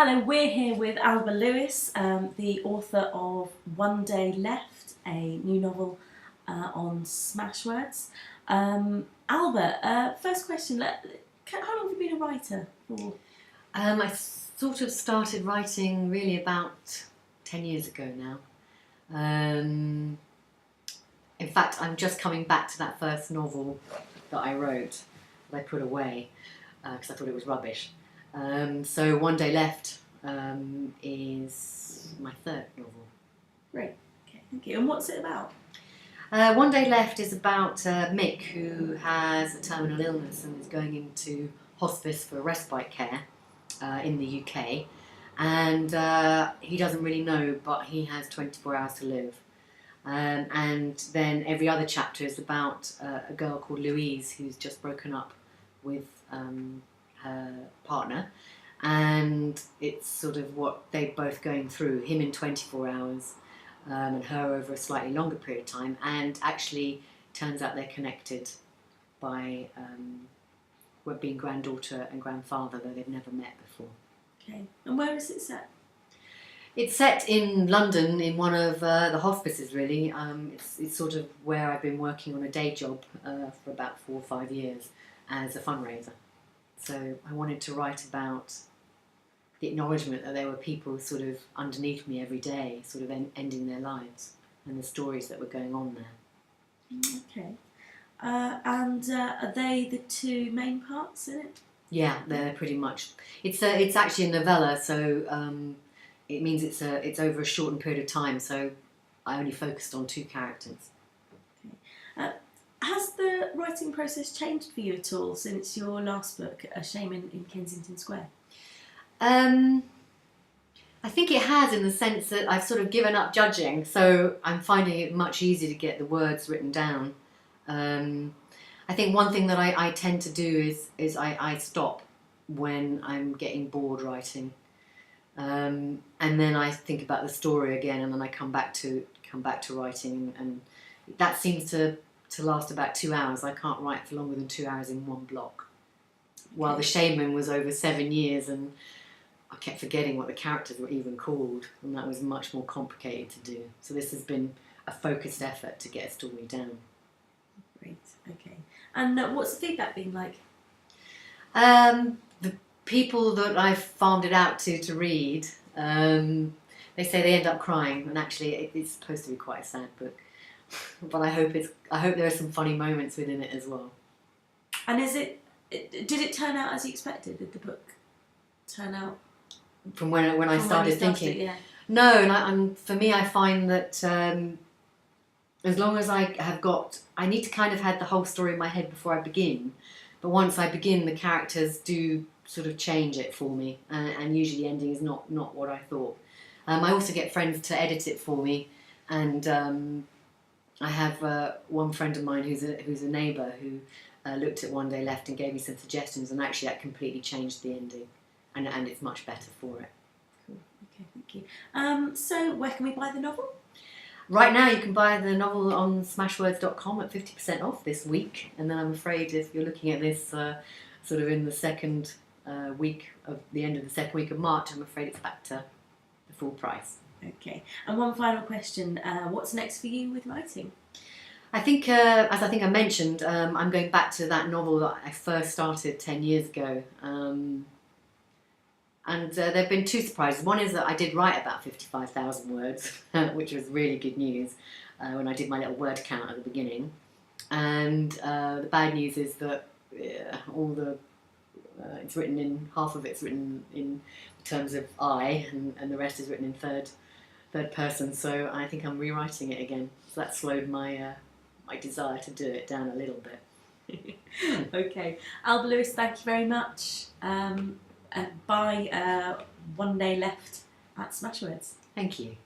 Hello, we're here with Alba Lewis, the author of One Day Left, a new novel on smash words. Alba, first question, how long have you been a writer for? I sort of started writing really about 10 years ago now. In fact, I'm just coming back to that first novel that I wrote, that I put away, because I thought it was rubbish. So One Day Left is my third novel. Great, okay, thank you. And what's it about? One Day Left is about Mick, who has a terminal illness and is going into hospice for respite care in the UK. And he doesn't really know, but he has 24 hours to live. And then every other chapter is about a girl called Louise, who's just broken up with her partner, and it's sort of what they're both going through, him in 24 hours and her over a slightly longer period of time. And actually turns out they're connected by being granddaughter and grandfather, though they've never met before. Okay, and where is it set? It's set in London, in one of the hospices, really. It's sort of where I've been working on a day job for about 4 or 5 years as a fundraiser. So I wanted to write about the acknowledgement that there were people sort of underneath me every day, sort of ending their lives, and the stories that were going on there. Okay. And are they the two main parts in it? Yeah, they're pretty much. It's actually a novella, so it means it's over a shortened period of time. So I only focused on 2 characters. Okay. Has the writing process changed for you at all since your last book, A Shame in Kensington Square? I think it has, in the sense that I've sort of given up judging, so I'm finding it much easier to get the words written down. I think one thing that I tend to do is I stop when I'm getting bored writing, and then I think about the story again, and then I come back to writing, and that seems to last about 2 hours. I can't write for longer than 2 hours in one block. While The Shaman was over 7 years, and I kept forgetting what the characters were even called, and that was much more complicated to do. So this has been a focused effort to get a story down. Great, okay. And what's the feedback been like? The people that I've farmed it out to read, they say they end up crying, and actually it's supposed to be quite a sad book. But I hope there are some funny moments within it as well. And did it turn out as you expected? Did the book turn out from when I started thinking? Yeah. No, and for me, I find that as long as I need to kind of have the whole story in my head before I begin. But once I begin, the characters do sort of change it for me, and usually the ending is not what I thought. I also get friends to edit it for me, and I have one friend of mine who's a neighbour who looked at One Day Left and gave me some suggestions, and actually that completely changed the ending, and it's much better for it. Cool. Okay, thank you. So where can we buy the novel? Right now you can buy the novel on smashwords.com at 50% off this week, and then I'm afraid if you're looking at this sort of in the second week of the end of the second week of March, I'm afraid it's back to the full price. Okay, and one final question, what's next for you with writing? I think, as I mentioned, I'm going back to that novel that I first started 10 years ago, and there have been 2 surprises. One is that I did write about 55,000 words, which was really good news when I did my little word count at the beginning, and the bad news is that it's written in, half of it's written in terms of I, and the rest is written in third person, so I think I'm rewriting it again. So that slowed my desire to do it down a little bit. Okay, Alba Lewis, thank you very much. Buy One Day Left at Smashwords. Thank you.